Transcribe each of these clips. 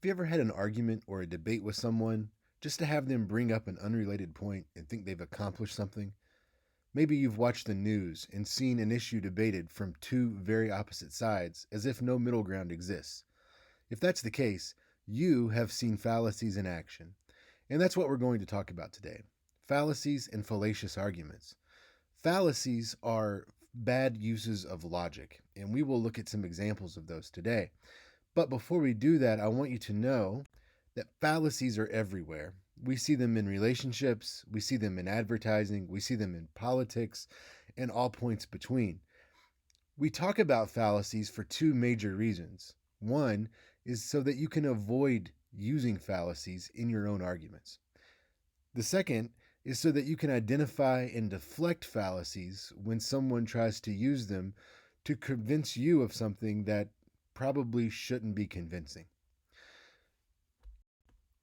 you ever had an argument or a debate with someone just to have them bring up an unrelated point and think they've accomplished something? Maybe you've watched the news and seen an issue debated from two very opposite sides as if no middle ground exists. If that's the case, you have seen fallacies in action. And that's what we're going to talk about today: fallacies and fallacious arguments. Fallacies are bad uses of logic, and we will look at some examples of those today. But before we do that, I want you to know that fallacies are everywhere. We see them in relationships, we see them in advertising, we see them in politics, and all points between. We talk about fallacies for two major reasons. One is so that you can avoid using fallacies in your own arguments. The second is so that you can identify and deflect fallacies when someone tries to use them to convince you of something that probably shouldn't be convincing.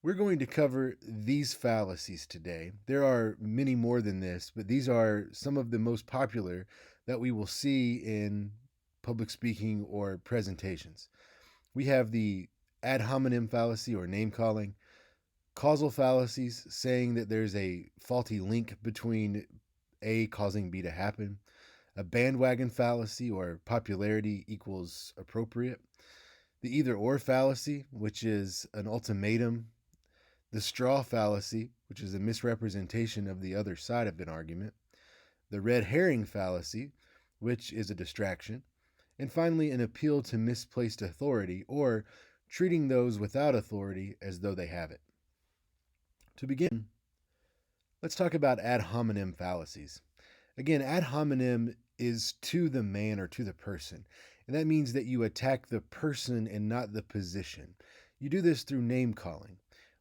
We're going to cover these fallacies today. There are many more than this, but these are some of the most popular that we will see in public speaking or presentations. We have the ad hominem fallacy, or name calling, causal fallacies, saying that there's a faulty link between A causing B to happen, a bandwagon fallacy, or popularity equals appropriate, the either or fallacy, which is an ultimatum, the straw fallacy, which is a misrepresentation of the other side of an argument, the red herring fallacy, which is a distraction, and finally, an appeal to misplaced authority, or treating those without authority as though they have it. To begin, let's talk about ad hominem fallacies. Again, ad hominem is to the man or to the person, and that means that you attack the person and not the position. You do this through name calling.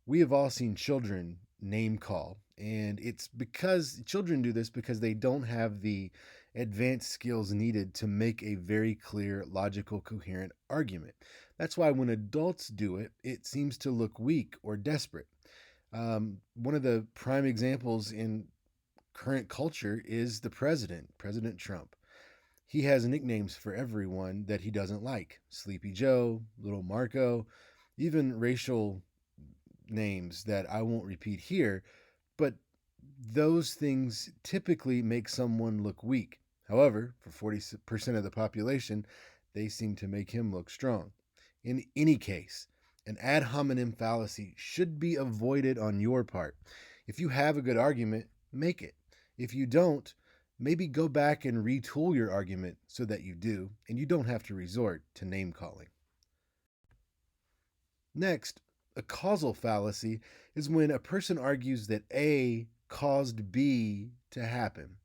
We have all seen children name call, and it's because children do this because they don't have the advanced skills needed to make a very clear, logical, coherent argument. That's why when adults do it, it seems to look weak or desperate. One of the prime examples in current culture is the president, President Trump. He has nicknames for everyone that he doesn't like: Sleepy Joe, Little Marco, even racial names that I won't repeat here, but those things typically make someone look weak. However, for 40% of the population, they seem to make him look strong. In any case, an ad hominem fallacy should be avoided on your part. If you have a good argument, make it. If you don't, maybe go back and retool your argument so that you do, and you don't have to resort to name calling. Next, a causal fallacy is when a person argues that A caused B to happen.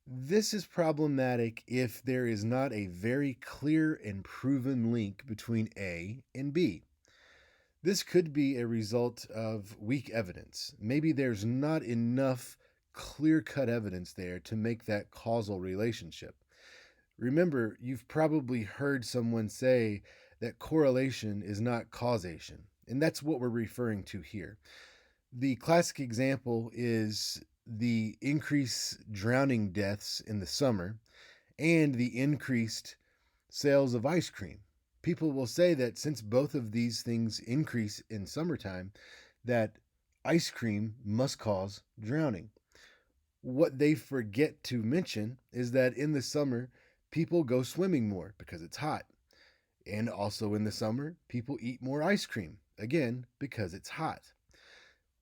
This is problematic if there is not a very clear and proven link between A and B. This could be a result of weak evidence. Maybe there's not enough clear-cut evidence there to make that causal relationship. Remember, you've probably heard someone say that correlation is not causation, and that's what we're referring to here. The classic example is the increased drowning deaths in the summer and the increased sales of ice cream. People will say that since both of these things increase in summertime, that ice cream must cause drowning. What they forget to mention is that in the summer, people go swimming more because it's hot. And also in the summer, people eat more ice cream, again, because it's hot.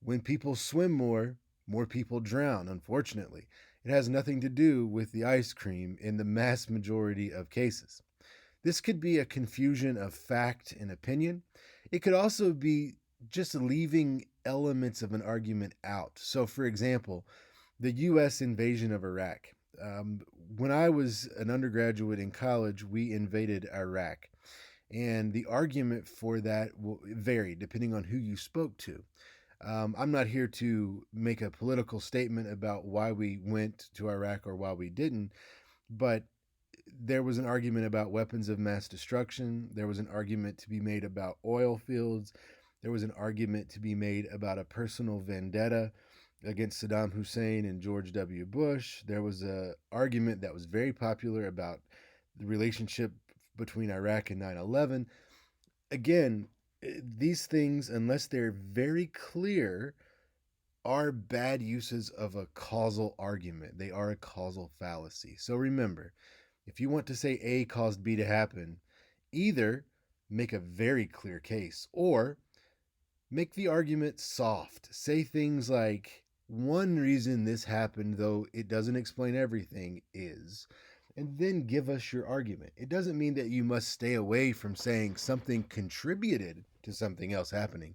When people swim more, more people drown, unfortunately. It has nothing to do with the ice cream in the mass majority of cases. This could be a confusion of fact and opinion. It could also be just leaving elements of an argument out. So, for example, the U.S. invasion of Iraq. When I was an undergraduate in college, we invaded Iraq. And the argument for that varied depending on who you spoke to. I'm not here to make a political statement about why we went to Iraq or why we didn't, but there was an argument about weapons of mass destruction. There was an argument to be made about oil fields. There was an argument to be made about a personal vendetta against Saddam Hussein and George W. Bush. There was an argument that was very popular about the relationship between Iraq and 9/11. Again, These things, unless they're very clear, are bad uses of a causal argument. They are a causal fallacy. So remember, if you want to say A caused B to happen, either make a very clear case or make the argument soft. Say things like, one reason this happened, though it doesn't explain everything, is. And then give us your argument. It doesn't mean that you must stay away from saying something contributed to something else happening,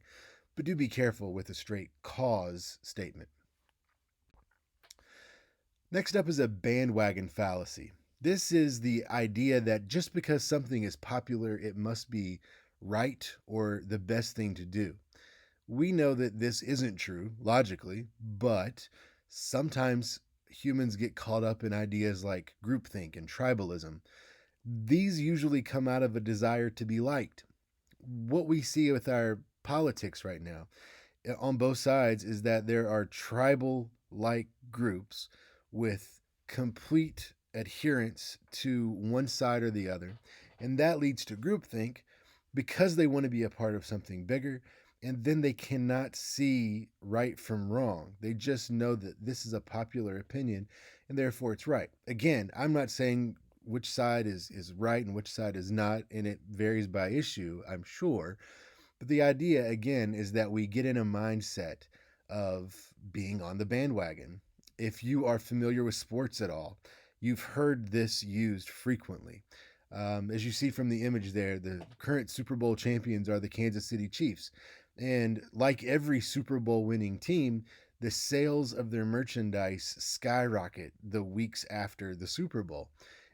but do be careful with a straight cause statement. Next up is a bandwagon fallacy. This is the idea that just because something is popular, it must be right or the best thing to do. We know that this isn't true logically, but sometimes humans get caught up in ideas like groupthink and tribalism. These usually come out of a desire to be liked. What we see with our politics right now on both sides is that there are tribal like groups with complete adherence to one side or the other. And that leads to groupthink because they want to be a part of something bigger. And then they cannot see right from wrong. They just know that this is a popular opinion and therefore it's right. Again, I'm not saying which side is right and which side is not, and it varies by issue, I'm sure. But the idea, again, is that we get in a mindset of being on the bandwagon. If you are familiar with sports at all, you've heard this used frequently. As you see from the image there, the current Super Bowl champions are the Kansas City Chiefs. And like every Super Bowl winning team, the sales of their merchandise skyrocket the weeks after the Super Bowl.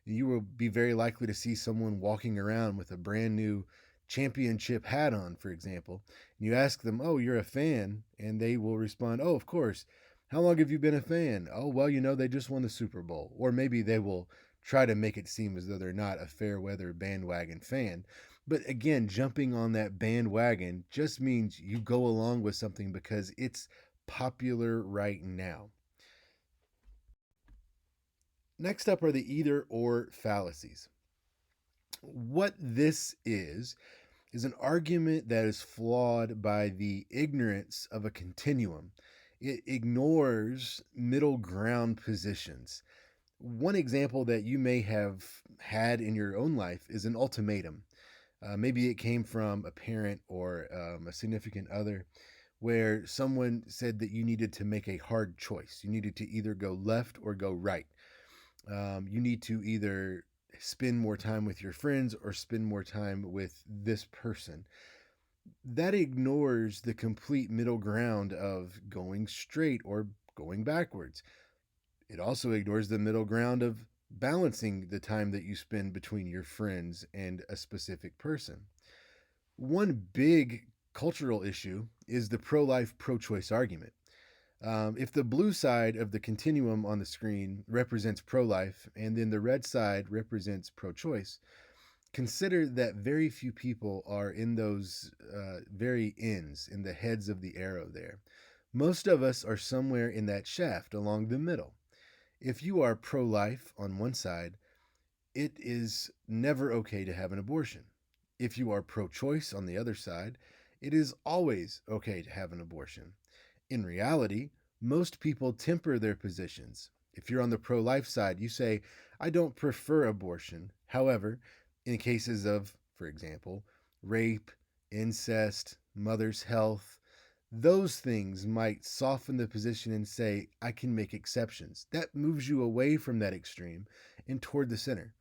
You will be very likely to see someone walking around with a brand new championship hat on, for example. And you ask them, "Oh, you're a fan?" And they will respond, "Oh, of course. How long have you been a fan?" "Oh, well, they just won the Super Bowl." Or maybe they will try to make it seem as though they're not a fair weather bandwagon fan. But again, jumping on that bandwagon just means you go along with something because it's popular right now. Next up are the either or fallacies. What this is an argument that is flawed by the ignorance of a continuum. It ignores middle ground positions. One example that you may have had in your own life is an ultimatum. Maybe it came from a parent or a significant other where someone said that you needed to make a hard choice. You needed to either go left or go right. You need to either spend more time with your friends or spend more time with this person. That ignores the complete middle ground of going straight or going backwards. It also ignores the middle ground of balancing the time that you spend between your friends and a specific person. One big cultural issue is the pro life, pro choice argument. If the blue side of the continuum on the screen represents pro life and then the red side represents pro choice, consider that very few people are in those very ends, in the heads of the arrow there. Most of us are somewhere in that shaft along the middle. If you are pro life on one side, it is never okay to have an abortion. If you are pro choice on the other side, it is always okay to have an abortion. In reality, most people temper their positions. If you're on the pro life side, you say, "I don't prefer abortion." However, in cases of, for example, rape, incest, mother's health, those things might soften the position and say, "I can make exceptions." That moves you away from that extreme and toward the center.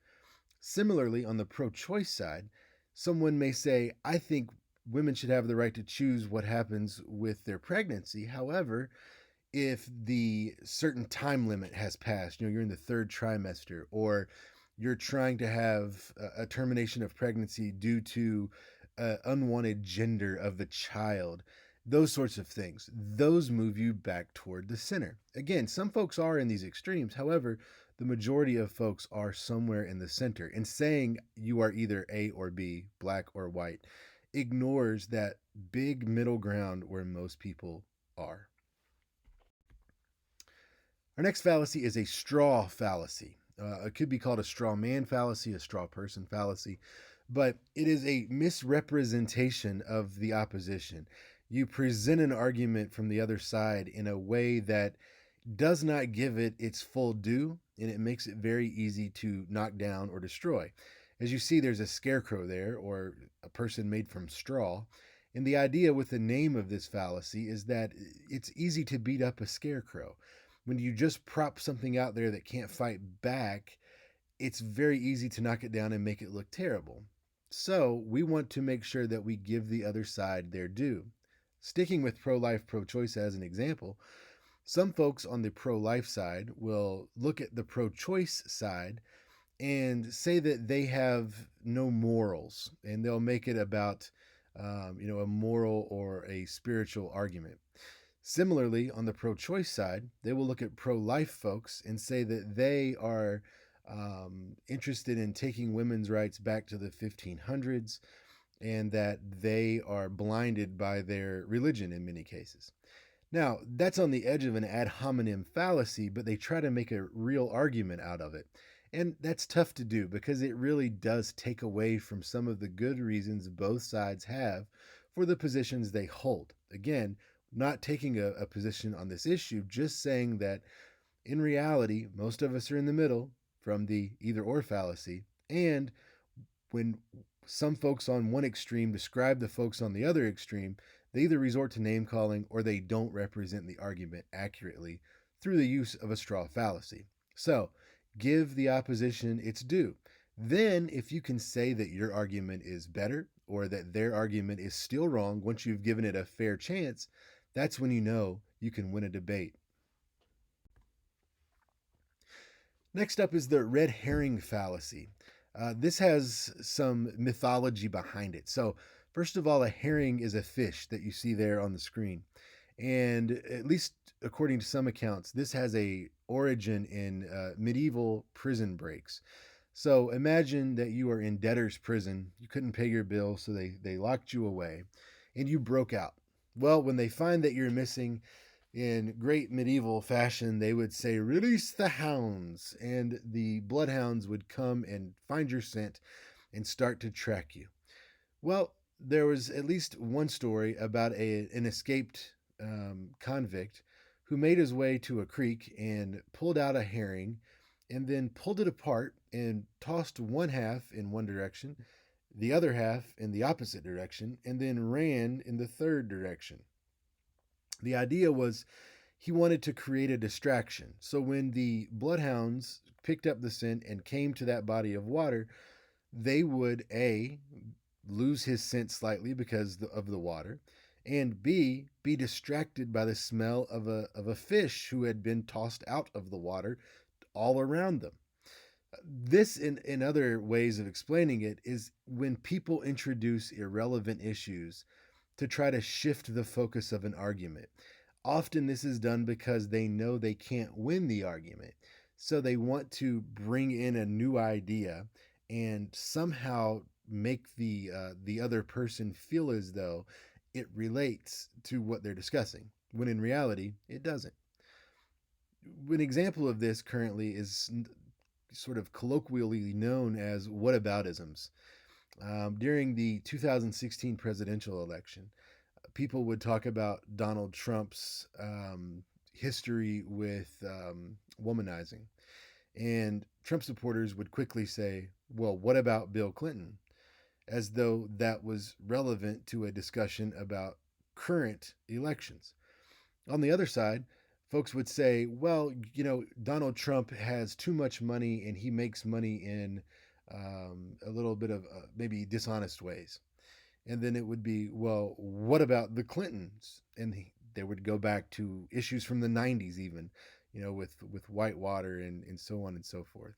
Similarly, on the pro choice side, someone may say, "I think women should have the right to choose what happens with their pregnancy." However, if the certain time limit has passed, you're in the third trimester, or you're trying to have a termination of pregnancy due to unwanted gender of the child, those sorts of things, those move you back toward the center. Again, some folks are in these extremes. However, the majority of folks are somewhere in the center. And saying you are either A or B, black or white, ignores that big middle ground where most people are. Our next fallacy is a straw fallacy. It could be called a straw man fallacy, a straw person fallacy. but it is a misrepresentation of the opposition. You present an argument from the other side in a way that does not give it its full due, and it makes it very easy to knock down or destroy. As you see, there's a scarecrow there, or a person made from straw. And the idea with the name of this fallacy is that it's easy to beat up a scarecrow. When you just prop something out there that can't fight back, it's very easy to knock it down and make it look terrible. So, we want to make sure that we give the other side their due. Sticking with pro life, pro choice as an example, some folks on the pro life side will look at the pro choice side and say that they have no morals, and they'll make it about a moral or a spiritual argument. Similarly, on the pro choice side, they will look at pro life folks and say that they are interested in taking women's rights back to the 1500s, and that they are blinded by their religion in many cases. Now, that's on the edge of an ad hominem fallacy, but they try to make a real argument out of it. And that's tough to do because it really does take away from some of the good reasons both sides have for the positions they hold. Again, not taking a position on this issue, just saying that in reality, most of us are in the middle from the either or fallacy. And when some folks on one extreme describe the folks on the other extreme, they either resort to name calling or they don't represent the argument accurately through the use of a straw fallacy. So, give the opposition its due. Then, if you can say that your argument is better or that their argument is still wrong once you've given it a fair chance, that's when you know you can win a debate. Next up is the red herring fallacy. This has some mythology behind it. So, first of all, a herring is a fish that you see there on the screen. And at least according to some accounts, this has a origin in medieval prison breaks. So imagine that you are in debtor's prison. You couldn't pay your bill, so they locked you away, and you broke out. Well, when they find that you're missing, in great medieval fashion, they would say, "Release the hounds," and the bloodhounds would come and find your scent and start to track you. Well, there was at least one story about an escaped convict who made his way to a creek and pulled out a herring and then pulled it apart and tossed one half in one direction, the other half in the opposite direction, and then ran in the third direction. The idea was he wanted to create a distraction. So when the bloodhounds picked up the scent and came to that body of water, they would A, lose his scent slightly because of the water, and B, be distracted by the smell of a fish who had been tossed out of the water all around them. This, in other ways of explaining it, is when people introduce irrelevant issues to try to shift the focus of an argument. Often this is done because they know they can't win the argument. So they want to bring in a new idea and somehow make the other person feel as though it relates to what they're discussing, when in reality it doesn't. An example of this currently is sort of colloquially known as whataboutisms. During the 2016 presidential election, people would talk about Donald Trump's history with womanizing. And Trump supporters would quickly say, well, what about Bill Clinton? As though that was relevant to a discussion about current elections. On the other side, folks would say, well, Donald Trump has too much money and he makes money in a little bit of maybe dishonest ways. And then it would be, well, what about the Clintons? And they would go back to issues from the 90s, even, with Whitewater and so on and so forth.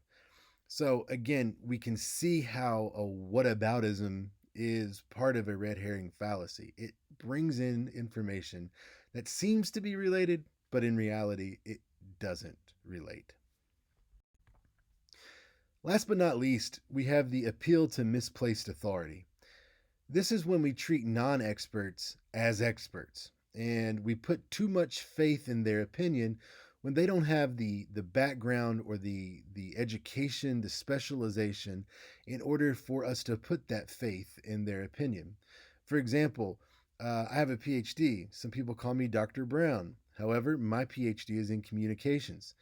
So again, we can see how a whataboutism is part of a red herring fallacy. It brings in information that seems to be related, but in reality, it doesn't relate. Last but not least, we have the appeal to misplaced authority. This is when we treat non experts as experts, and we put too much faith in their opinion when they don't have the background or the education, the specialization in order for us to put that faith in their opinion. For example, I have a PhD. Some people call me Dr. Brown. However, my PhD is in communications.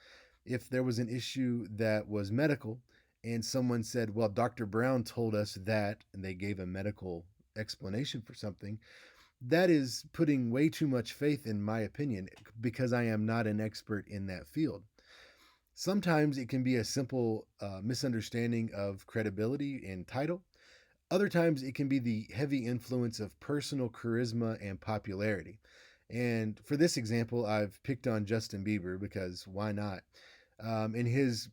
If there was an issue that was medical and someone said, well, Dr. Brown told us that, and they gave a medical explanation for something, that is putting way too much faith in my opinion because I am not an expert in that field. Sometimes it can be a simple misunderstanding of credibility and title. Other times it can be the heavy influence of personal charisma and popularity. And for this example, I've picked on Justin Bieber because why not? In his,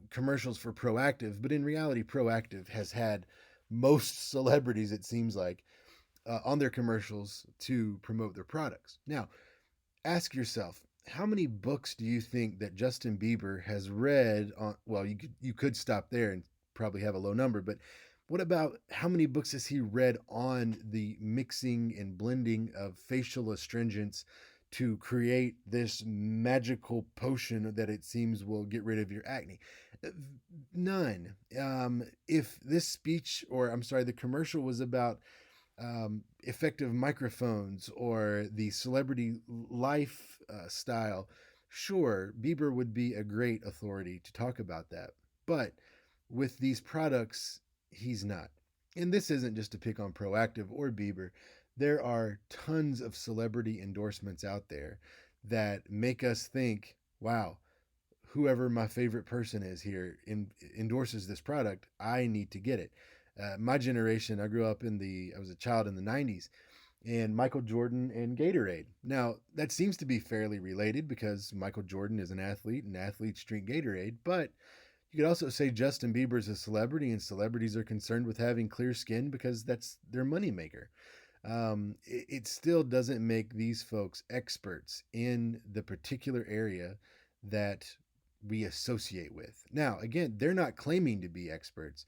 commercials for Proactive, but in reality, Proactive has had most celebrities, it seems like, on their commercials to promote their products. Now, ask yourself, how many books do you think that Justin Bieber has read on? Well, you could stop there and probably have a low number, but what about how many books has he read on the mixing and blending of facial astringents to create this magical potion that it seems will get rid of your acne? Uh, None. If this speech, or I'm sorry, the commercial was about effective microphones or the celebrity life style, sure, Bieber would be a great authority to talk about that. But with these products, he's not. And this isn't just to pick on Proactive or Bieber. There are tons of celebrity endorsements out there that make us think, wow, whoever my favorite person is here endorses this product, I need to get it. My generation, I was a child in the 90s, and Michael Jordan and Gatorade. Now, that seems to be fairly related because Michael Jordan is an athlete and athletes drink Gatorade, but you could also say Justin Bieber is a celebrity and celebrities are concerned with having clear skin because that's their moneymaker. It still doesn't make these folks experts in the particular area that we associate with. Now, again, they're not claiming to be experts,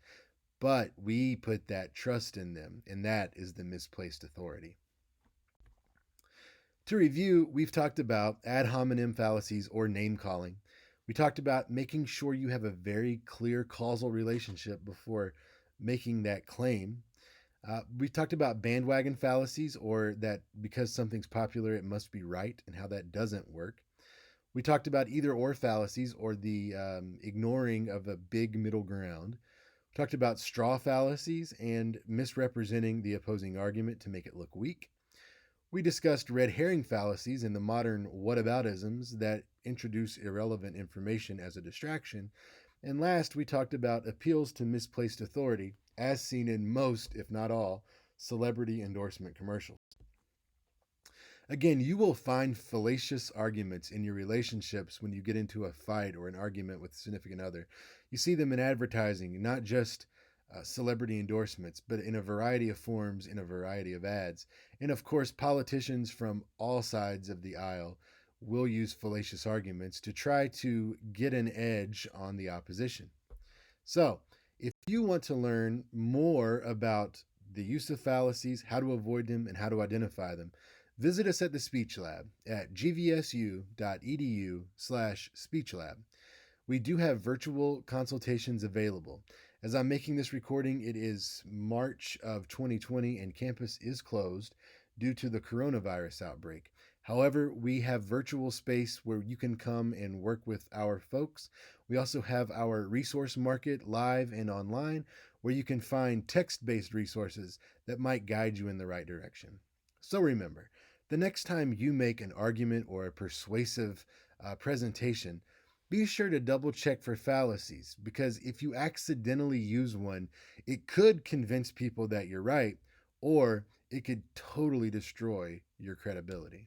but we put that trust in them, and that is the misplaced authority. To review, we've talked about ad hominem fallacies or name calling. We talked about making sure you have a very clear causal relationship before making that claim. We talked about bandwagon fallacies, or that because something's popular, it must be right, and how that doesn't work. We talked about either or fallacies, or the ignoring of a big middle ground. We talked about straw fallacies and misrepresenting the opposing argument to make it look weak. We discussed red herring fallacies and the modern whataboutisms that introduce irrelevant information as a distraction. And last, we talked about appeals to misplaced authority, as seen in most, if not all, celebrity endorsement commercials. Again, you will find fallacious arguments in your relationships when you get into a fight or an argument with a significant other. You see them in advertising, not just celebrity endorsements, but in a variety of forms, in a variety of ads. And of course, politicians from all sides of the aisle will use fallacious arguments to try to get an edge on the opposition. So, if you want to learn more about the use of fallacies, how to avoid them, and how to identify them, visit us at the Speech Lab at gvsu.edu/speechlab. We do have virtual consultations available. As I'm making this recording, it is March of 2020 and campus is closed due to the coronavirus outbreak. However, we have virtual space where you can come and work with our folks. We also have our resource market live and online where you can find text-based resources that might guide you in the right direction. So remember, the next time you make an argument or a persuasive presentation, be sure to double check for fallacies, because if you accidentally use one, it could convince people that you're right, or it could totally destroy your credibility.